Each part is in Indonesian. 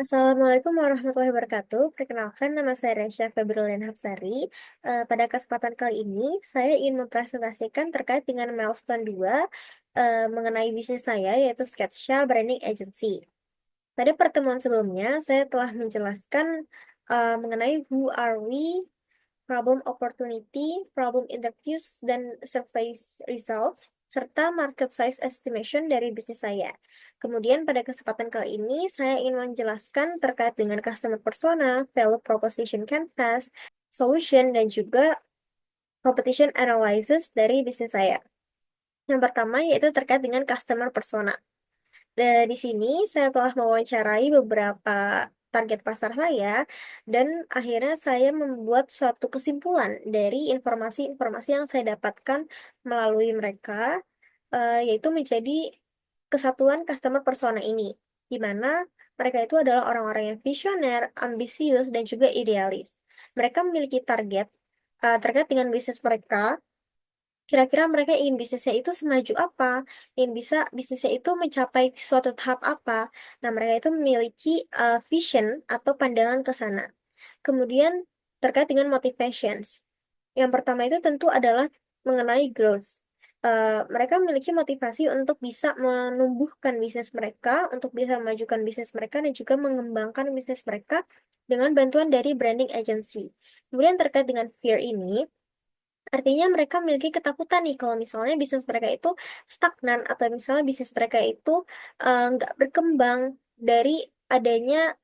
Assalamualaikum warahmatullahi wabarakatuh. Perkenalkan, nama saya Resya Febrilian Hapsari. Pada kesempatan kali ini, saya ingin mempresentasikan terkait dengan milestone 2 mengenai bisnis saya, yaitu Sketcha Branding Agency. Pada pertemuan sebelumnya, saya telah menjelaskan mengenai who are we, problem opportunity, problem interviews, dan survey results, serta market size estimation dari bisnis saya. Kemudian pada kesempatan kali ini, saya ingin menjelaskan terkait dengan customer persona, value proposition canvas, solution, dan juga competition analysis dari bisnis saya. Yang pertama yaitu terkait dengan customer persona. Di sini saya telah mewawancarai beberapa target pasar saya dan akhirnya saya membuat suatu kesimpulan dari informasi-informasi yang saya dapatkan melalui mereka, yaitu menjadi kesatuan customer persona ini, di mana mereka itu adalah orang-orang yang visioner, ambisius, dan juga idealis. Mereka memiliki target terkait dengan bisnis mereka. Kira-kira mereka ingin bisnisnya itu semaju apa, ingin bisa bisnisnya itu mencapai suatu tahap apa. Nah, mereka itu memiliki vision atau pandangan ke sana. Kemudian terkait dengan motivations. Yang pertama itu tentu adalah mengenai growth. Mereka memiliki motivasi untuk bisa menumbuhkan bisnis mereka, untuk bisa memajukan bisnis mereka, dan juga mengembangkan bisnis mereka dengan bantuan dari branding agency. Kemudian terkait dengan fear ini, artinya mereka memiliki ketakutan nih kalau misalnya bisnis mereka itu stagnan atau misalnya bisnis mereka itu nggak berkembang dari adanya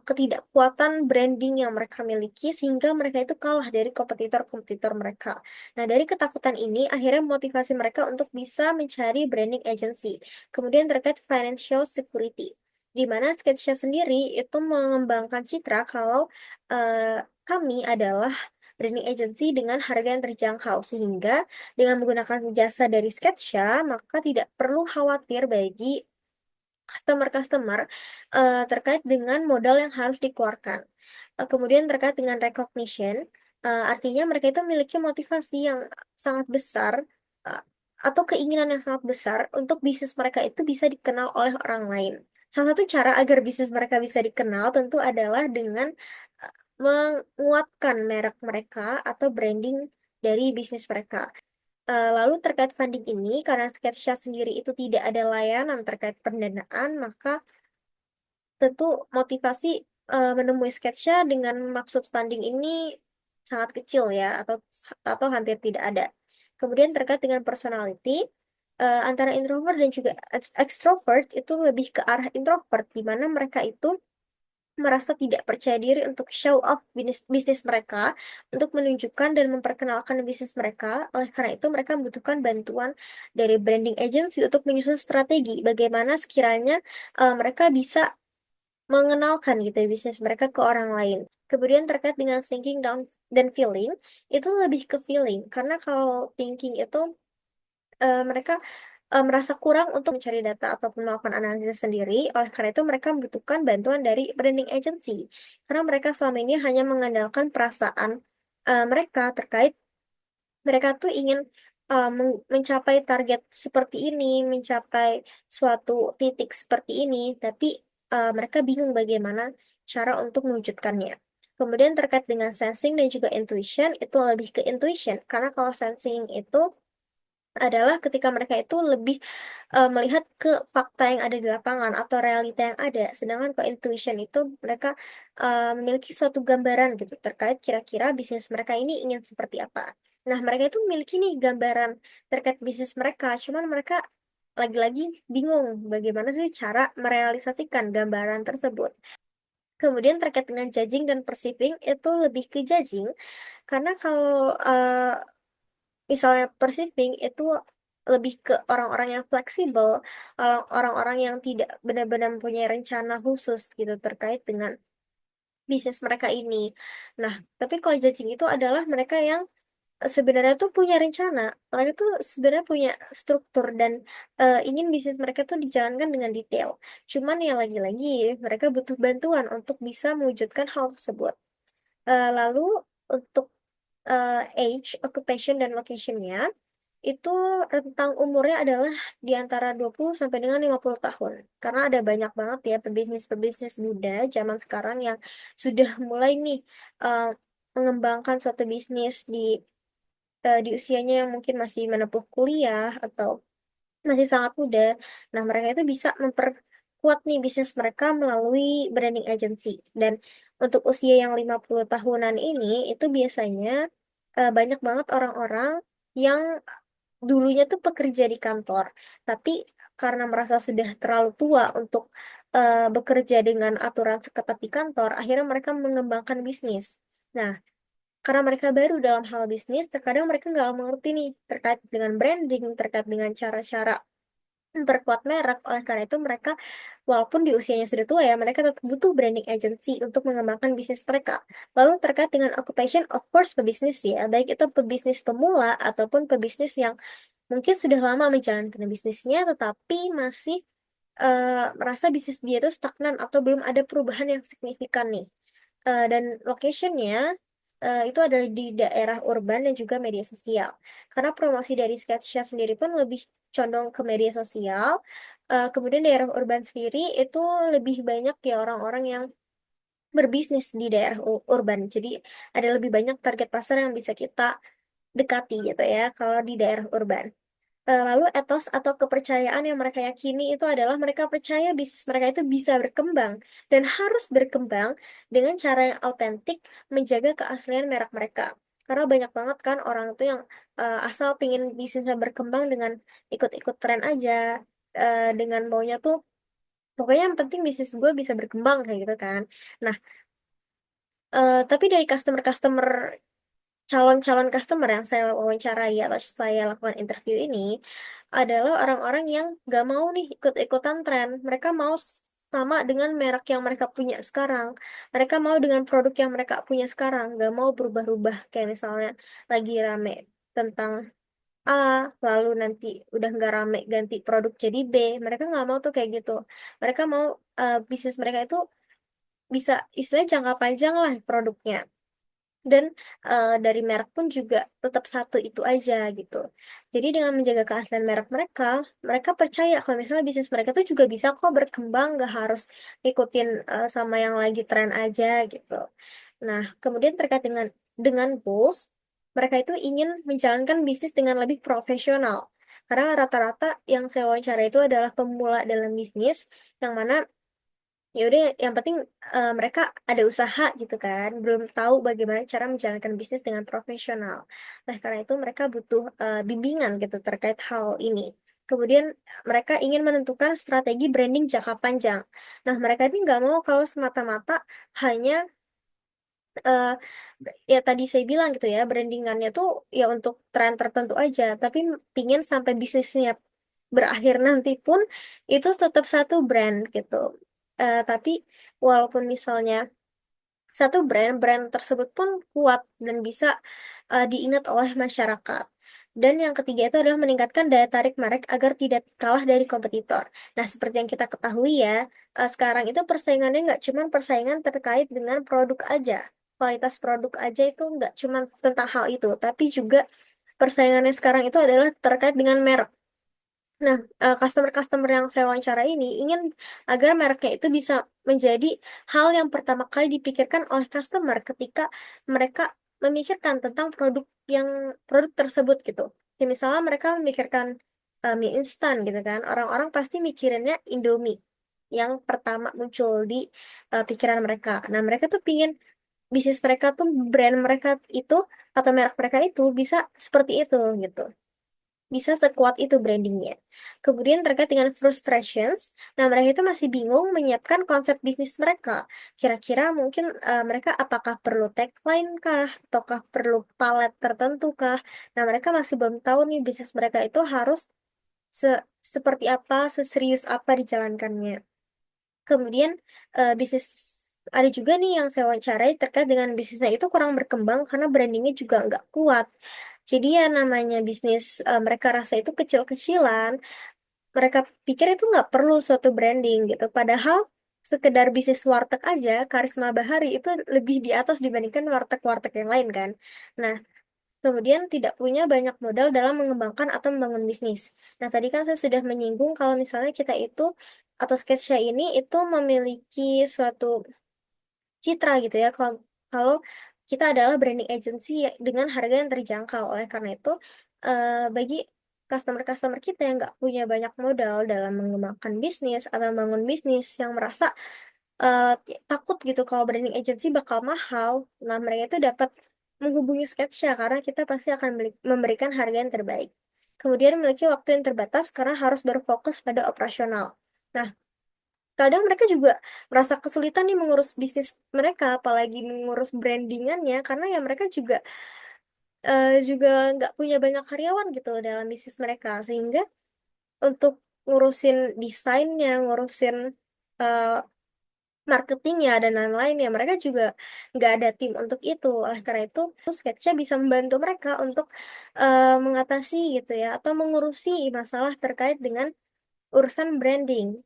ketidakkuatan branding yang mereka miliki sehingga mereka itu kalah dari kompetitor-kompetitor mereka. Nah, dari ketakutan ini akhirnya motivasi mereka untuk bisa mencari branding agency. Kemudian terkait financial security, di mana Sketcha sendiri itu mengembangkan citra kalau kami adalah branding agency dengan harga yang terjangkau, sehingga dengan menggunakan jasa dari Sketcha maka tidak perlu khawatir bagi customer-customer terkait dengan modal yang harus dikeluarkan. Kemudian terkait dengan recognition, artinya mereka itu memiliki motivasi yang sangat besar, uh, atau keinginan yang sangat besar untuk bisnis mereka itu bisa dikenal oleh orang lain. Salah satu cara agar bisnis mereka bisa dikenal tentu adalah dengan menguatkan merek mereka atau branding dari bisnis mereka. Lalu terkait funding ini, karena Sketcha sendiri itu tidak ada layanan terkait pendanaan, maka tentu motivasi menemui Sketcha dengan maksud funding ini sangat kecil ya, atau hampir tidak ada. Kemudian terkait dengan personality, antara introvert dan juga extrovert itu lebih ke arah introvert, di mana mereka itu merasa tidak percaya diri untuk show off bisnis mereka, untuk menunjukkan dan memperkenalkan bisnis mereka. Oleh karena itu, mereka membutuhkan bantuan dari branding agency untuk menyusun strategi bagaimana sekiranya mereka bisa mengenalkan gitu ya, bisnis mereka ke orang lain. Kemudian terkait dengan thinking dan feeling, itu lebih ke feeling. Karena kalau thinking itu mereka merasa kurang untuk mencari data ataupun melakukan analisis sendiri. Oleh karena itu, mereka membutuhkan bantuan dari branding agency. Karena mereka selama ini hanya mengandalkan perasaan mereka terkait mereka tuh ingin mencapai target seperti ini, mencapai suatu titik seperti ini, tapi mereka bingung bagaimana cara untuk mewujudkannya. Kemudian terkait dengan sensing dan juga intuition, itu lebih ke intuition. Karena kalau sensing itu adalah ketika mereka itu lebih melihat ke fakta yang ada di lapangan atau realita yang ada. Sedangkan kalau intuition itu mereka memiliki suatu gambaran gitu terkait kira-kira bisnis mereka ini ingin seperti apa. Nah, mereka itu memiliki nih gambaran terkait bisnis mereka, cuman mereka lagi-lagi bingung bagaimana sih cara merealisasikan gambaran tersebut. Kemudian terkait dengan judging dan perceiving itu lebih ke judging, karena kalau misalnya perceiving itu lebih ke orang-orang yang fleksibel, orang-orang yang tidak benar-benar mempunyai rencana khusus gitu terkait dengan bisnis mereka ini. Nah, tapi kalau judging itu adalah mereka yang sebenarnya tuh punya rencana, mereka tuh sebenarnya punya struktur dan ingin bisnis mereka tuh dijalankan dengan detail. Cuman ya lagi-lagi mereka butuh bantuan untuk bisa mewujudkan hal tersebut. Lalu untuk age, occupation, dan location-nya. itu rentang umurnya adalah di antara 20 sampai dengan 50 tahun. Karena ada banyak banget ya pebisnis-pebisnis muda zaman sekarang yang sudah mulai nih eh, mengembangkan suatu bisnis di usianya yang mungkin masih menempuh kuliah atau masih sangat muda. Nah, mereka itu bisa memperkuat nih bisnis mereka melalui branding agency. Dan untuk usia yang 50 tahunan ini, itu biasanya banyak banget orang-orang yang dulunya tuh pekerja di kantor, tapi karena merasa sudah terlalu tua untuk bekerja dengan aturan seketat di kantor, akhirnya mereka mengembangkan bisnis. Nah, karena mereka baru dalam hal bisnis, terkadang mereka nggak mengerti nih terkait dengan branding, terkait dengan cara-cara memperkuat merek. Oleh karena itu mereka, walaupun di usianya sudah tua ya, mereka tetap butuh branding agency untuk mengembangkan bisnis mereka. Lalu terkait dengan occupation, of course pebisnis ya, baik itu pebisnis pemula ataupun pebisnis yang mungkin sudah lama menjalankan bisnisnya, tetapi masih merasa bisnis dia itu stagnan atau belum ada perubahan yang signifikan nih. Dan locationnya itu ada di daerah urban dan juga media sosial. Karena promosi dari Sketcha sendiri pun lebih condong ke media sosial. Kemudian daerah urban sendiri itu lebih banyak ya orang-orang yang berbisnis di daerah urban. Jadi ada lebih banyak target pasar yang bisa kita dekati gitu ya kalau di daerah urban. Lalu etos atau kepercayaan yang mereka yakini itu adalah mereka percaya bisnis mereka itu bisa berkembang dan harus berkembang dengan cara yang autentik, menjaga keaslian merek mereka. Karena banyak banget kan orang itu yang asal pingin bisnisnya berkembang dengan ikut-ikut tren aja, dengan maunya tuh pokoknya yang penting bisnis gue bisa berkembang kayak gitu kan. Nah, tapi dari customer-customer calon-calon customer yang saya wawancarai atau saya lakukan interview ini adalah orang-orang yang gak mau nih ikut-ikutan tren. Mereka mau sama dengan merek yang mereka punya sekarang. Mereka mau dengan produk yang mereka punya sekarang. Gak mau berubah-ubah. Kayak misalnya lagi rame tentang A, lalu nanti udah nggak rame ganti produk jadi B. Mereka nggak mau tuh kayak gitu. Mereka mau bisnis mereka itu bisa istilahnya jangka panjang lah produknya. Dan dari merek pun juga tetap satu itu aja gitu. Jadi dengan menjaga keaslian merek mereka, mereka percaya kalau misalnya bisnis mereka tuh juga bisa kok berkembang, nggak harus ikutin sama yang lagi tren aja gitu. Nah, kemudian terkait dengan goals, mereka itu ingin menjalankan bisnis dengan lebih profesional. Karena rata-rata yang saya wawancara itu adalah pemula dalam bisnis, yang mana ya udah yang penting mereka ada usaha gitu kan, belum tahu bagaimana cara menjalankan bisnis dengan profesional. Nah, karena itu mereka butuh bimbingan gitu terkait hal ini. Kemudian mereka ingin menentukan strategi branding jangka panjang. Nah, mereka ini nggak mau kalau semata-mata hanya eh, ya tadi saya bilang gitu ya, brandingannya tuh ya untuk tren tertentu aja, tapi pingin sampai bisnisnya berakhir nanti pun itu tetap satu brand gitu. Tapi walaupun misalnya satu brand tersebut pun kuat dan bisa diingat oleh masyarakat. Dan yang ketiga itu adalah meningkatkan daya tarik merek agar tidak kalah dari kompetitor. Nah, seperti yang kita ketahui ya, sekarang itu persaingannya nggak cuma persaingan terkait dengan produk aja. Kualitas produk aja itu nggak cuma tentang hal itu, tapi juga persaingannya sekarang itu adalah terkait dengan merek. Nah, customer-customer yang saya wawancara ini ingin agar mereknya itu bisa menjadi hal yang pertama kali dipikirkan oleh customer ketika mereka memikirkan tentang produk tersebut gitu. Ya, misalnya mereka memikirkan mie instan gitu kan, orang-orang pasti mikirinnya Indomie yang pertama muncul di pikiran mereka. Nah, mereka tuh pingin bisnis mereka tuh brand mereka itu atau merek mereka itu bisa seperti itu gitu, bisa sekuat itu brandingnya. Kemudian terkait dengan frustrations, nah mereka itu masih bingung menyiapkan konsep bisnis mereka. Kira-kira mungkin mereka apakah perlu tagline kah, ataukah perlu palet tertentu kah? Nah, mereka masih belum tahu nih bisnis mereka itu harus seperti apa, seserius apa dijalankannya. Kemudian bisnis ada juga nih yang saya wawancarai terkait dengan bisnisnya itu kurang berkembang karena brandingnya juga nggak kuat. Jadi ya namanya bisnis mereka rasa itu kecil-kecilan, mereka pikir itu nggak perlu suatu branding gitu. Padahal sekedar bisnis warteg aja, Karisma Bahari itu lebih di atas dibandingkan warteg-warteg yang lain kan. Nah, kemudian tidak punya banyak modal dalam mengembangkan atau membangun bisnis. Nah, tadi kan saya sudah menyinggung kalau misalnya kita itu atau Sketcha ini itu memiliki suatu citra gitu ya. Kalau kita adalah branding agency dengan harga yang terjangkau. Oleh karena itu, bagi customer-customer kita yang nggak punya banyak modal dalam mengembangkan bisnis atau membangun bisnis yang merasa eh, takut gitu kalau branding agency bakal mahal, nah mereka itu dapat menghubungi Sketcha karena kita pasti akan memberikan harga yang terbaik. Kemudian memiliki waktu yang terbatas karena harus berfokus pada operasional. Nah, kadang mereka juga merasa kesulitan nih mengurus bisnis mereka, apalagi mengurus brandingannya, karena ya mereka juga nggak punya banyak karyawan gitu dalam bisnis mereka, sehingga untuk ngurusin desainnya, ngurusin eh, marketingnya dan lain-lain ya mereka juga nggak ada tim untuk itu. Oleh karena itu Sketcha bisa membantu mereka untuk mengatasi gitu ya atau mengurusi masalah terkait dengan urusan branding,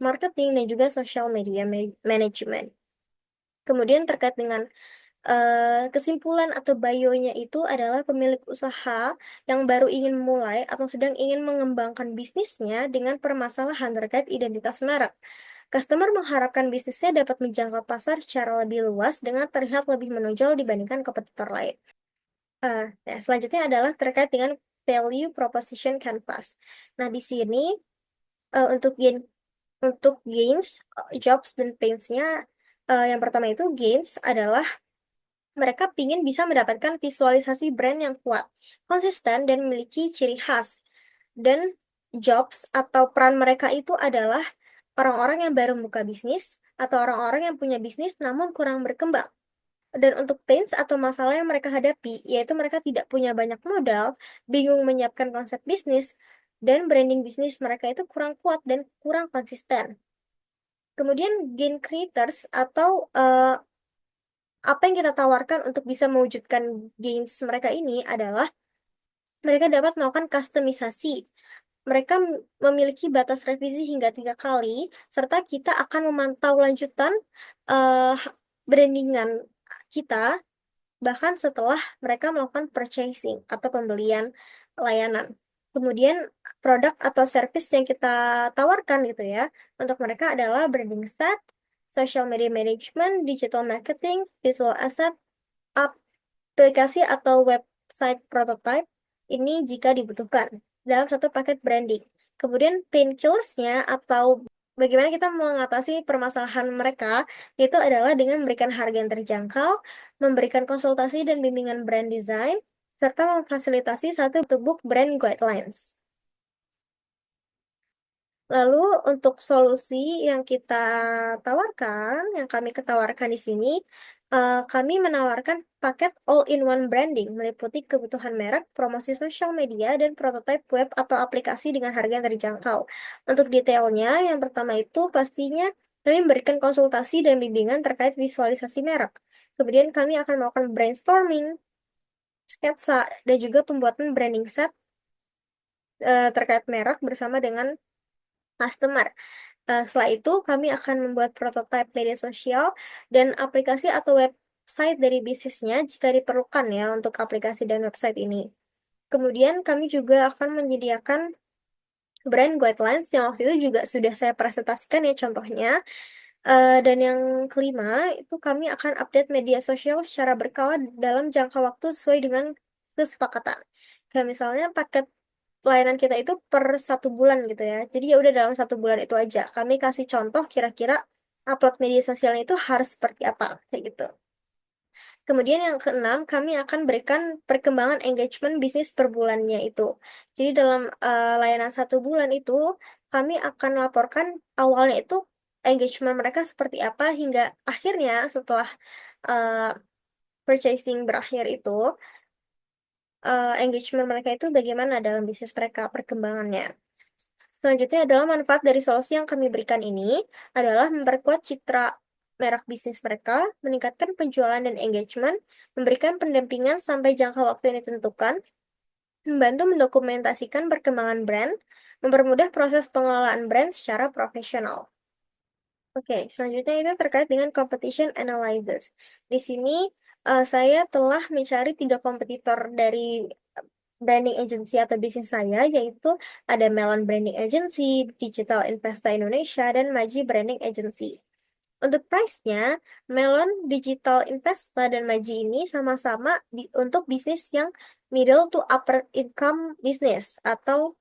marketing dan juga social media management. Kemudian terkait dengan kesimpulan atau bio-nya itu adalah pemilik usaha yang baru ingin mulai atau sedang ingin mengembangkan bisnisnya dengan permasalahan terkait identitas merek. Customer mengharapkan bisnisnya dapat menjangkau pasar secara lebih luas dengan terlihat lebih menonjol dibandingkan kompetitor lain. Selanjutnya adalah terkait dengan value proposition canvas. Nah, di sini untuk gains, jobs dan pains-nya, yang pertama itu gains adalah mereka ingin bisa mendapatkan visualisasi brand yang kuat, konsisten, dan memiliki ciri khas. Dan jobs atau peran mereka itu adalah orang-orang yang baru buka bisnis atau orang-orang yang punya bisnis namun kurang berkembang. Dan untuk pains atau masalah yang mereka hadapi, yaitu mereka tidak punya banyak modal, bingung menyiapkan konsep bisnis, dan branding bisnis mereka itu kurang kuat dan kurang konsisten. Kemudian gain creators atau apa yang kita tawarkan untuk bisa mewujudkan gains mereka ini adalah mereka dapat melakukan kustomisasi. Mereka memiliki batas revisi hingga 3 kali, serta kita akan memantau lanjutan eh, brandingan kita, bahkan setelah mereka melakukan purchasing atau pembelian layanan. Kemudian produk atau service yang kita tawarkan gitu ya, untuk mereka adalah branding set, social media management, digital marketing, visual asset, aplikasi atau website prototype ini jika dibutuhkan dalam satu paket branding. Kemudian painkillersnya atau bagaimana kita mengatasi permasalahan mereka itu adalah dengan memberikan harga yang terjangkau, memberikan konsultasi dan bimbingan brand design, serta memfasilitasi satu book brand guidelines. Lalu untuk solusi yang kita tawarkan, yang kami ketawarkan di sini, kami menawarkan paket all-in-one branding, meliputi kebutuhan merek, promosi sosial media, dan prototipe web atau aplikasi dengan harga yang terjangkau. Untuk detailnya, yang pertama itu pastinya kami memberikan konsultasi dan bimbingan terkait visualisasi merek. Kemudian kami akan melakukan brainstorming, sketsa, dan juga pembuatan branding set terkait merek bersama dengan customer. Setelah itu, kami akan membuat prototipe media sosial dan aplikasi atau website dari bisnisnya jika diperlukan ya untuk aplikasi dan website ini. Kemudian, kami juga akan menyediakan brand guidelines yang waktu itu juga sudah saya presentasikan ya contohnya. Dan yang kelima, itu kami akan update media sosial secara berkala dalam jangka waktu sesuai dengan kesepakatan. Kayak misalnya paket layanan kita itu per 1 bulan gitu ya. Jadi ya udah dalam 1 bulan itu aja. Kami kasih contoh kira-kira upload media sosialnya itu harus seperti apa, kayak gitu. Kemudian yang keenam, kami akan berikan perkembangan engagement bisnis per bulannya itu. Jadi dalam layanan 1 bulan itu, kami akan laporkan awalnya itu engagement mereka seperti apa hingga akhirnya setelah uh, purchasing berakhir itu, engagement mereka itu bagaimana dalam bisnis mereka, perkembangannya. Selanjutnya adalah manfaat dari solusi yang kami berikan ini adalah memperkuat citra merek bisnis mereka, meningkatkan penjualan dan engagement, memberikan pendampingan sampai jangka waktu yang ditentukan, membantu mendokumentasikan perkembangan brand, mempermudah proses pengelolaan brand secara profesional. Oke, selanjutnya itu terkait dengan competition analysis. Di sini saya telah mencari 3 kompetitor dari branding agency atau bisnis saya, yaitu ada Melon Branding Agency, Digital Investa Indonesia, dan Maji Branding Agency. Untuk price-nya, Melon, Digital Investa, dan Maji ini sama-sama untuk bisnis yang middle to upper income business atau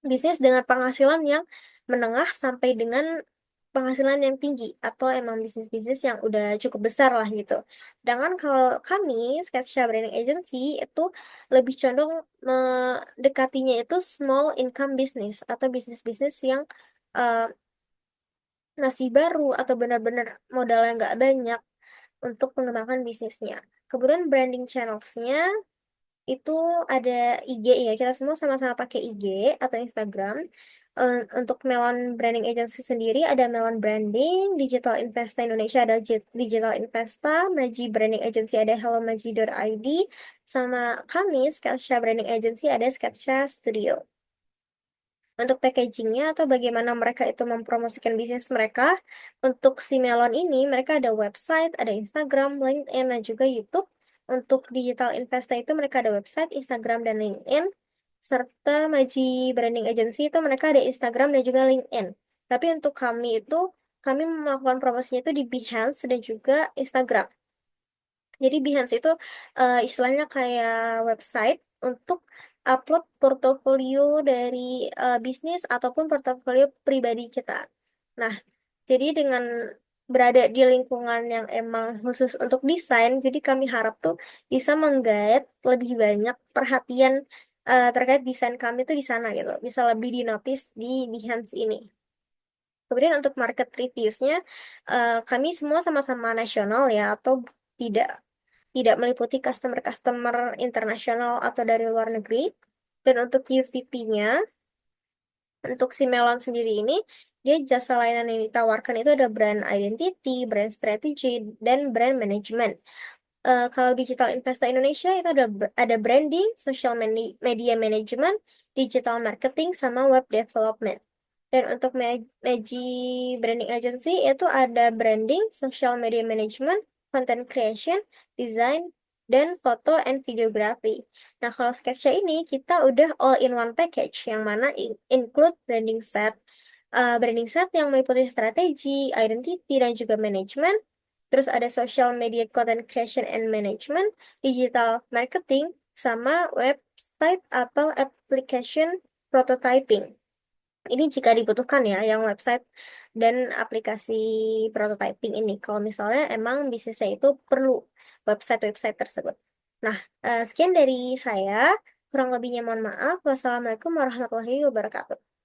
bisnis dengan penghasilan yang menengah sampai dengan penghasilan yang tinggi atau emang bisnis-bisnis yang udah cukup besar lah gitu. Sedangkan kalau kami, Sketsa Branding Agency, itu lebih condong mendekatinya itu small income business atau bisnis-bisnis yang eh, masih baru atau benar-benar modal yang nggak banyak untuk mengembangkan bisnisnya. Kemudian branding channels-nya itu ada IG ya, kita semua sama-sama pakai IG atau Instagram. Untuk Melon Branding Agency sendiri ada Melon Branding, Digital Investa Indonesia ada Digital Investa, Maji Branding Agency ada hellomaji.id, sama kami Sketsa Branding Agency ada Sketsa Studio. Untuk packagingnya atau bagaimana mereka itu mempromosikan bisnis mereka, untuk si Melon ini mereka ada website, ada Instagram, LinkedIn, dan juga YouTube. Untuk Digital Investa itu mereka ada website, Instagram, dan LinkedIn. Serta Maji Branding Agency itu mereka ada Instagram dan juga LinkedIn. Tapi untuk kami itu, kami melakukan promosinya itu di Behance dan juga Instagram. Jadi Behance itu istilahnya kayak website untuk upload portofolio dari bisnis ataupun portofolio pribadi kita. Nah, jadi dengan berada di lingkungan yang emang khusus untuk desain, jadi kami harap tuh bisa menggait lebih banyak perhatian terkait desain kami tuh di sana gitu. Bisa lebih dinotis di Behance ini. Kemudian untuk market reviews-nya, kami semua sama-sama nasional ya, atau tidak tidak meliputi customer-customer internasional atau dari luar negeri. Dan untuk UVP-nya, untuk si Melon sendiri ini, dia jasa layanan yang ditawarkan itu ada brand identity, brand strategy, dan brand management. Kalau Digital Investa Indonesia itu ada branding, social media management, digital marketing, sama web development. Dan untuk Meji Branding Agency itu ada branding, social media management, content creation, design, dan foto and videography. Nah, kalau Sketcha ini kita udah all in one package yang mana include branding set yang meliputi strategi, identity, dan juga manajemen. Terus ada social media content creation and management, digital marketing, sama website atau application prototyping. Ini jika dibutuhkan ya, yang website dan aplikasi prototyping ini. Kalau misalnya emang bisnisnya itu perlu website-website tersebut. Nah, sekian dari saya. Kurang lebihnya mohon maaf. Wassalamualaikum warahmatullahi wabarakatuh.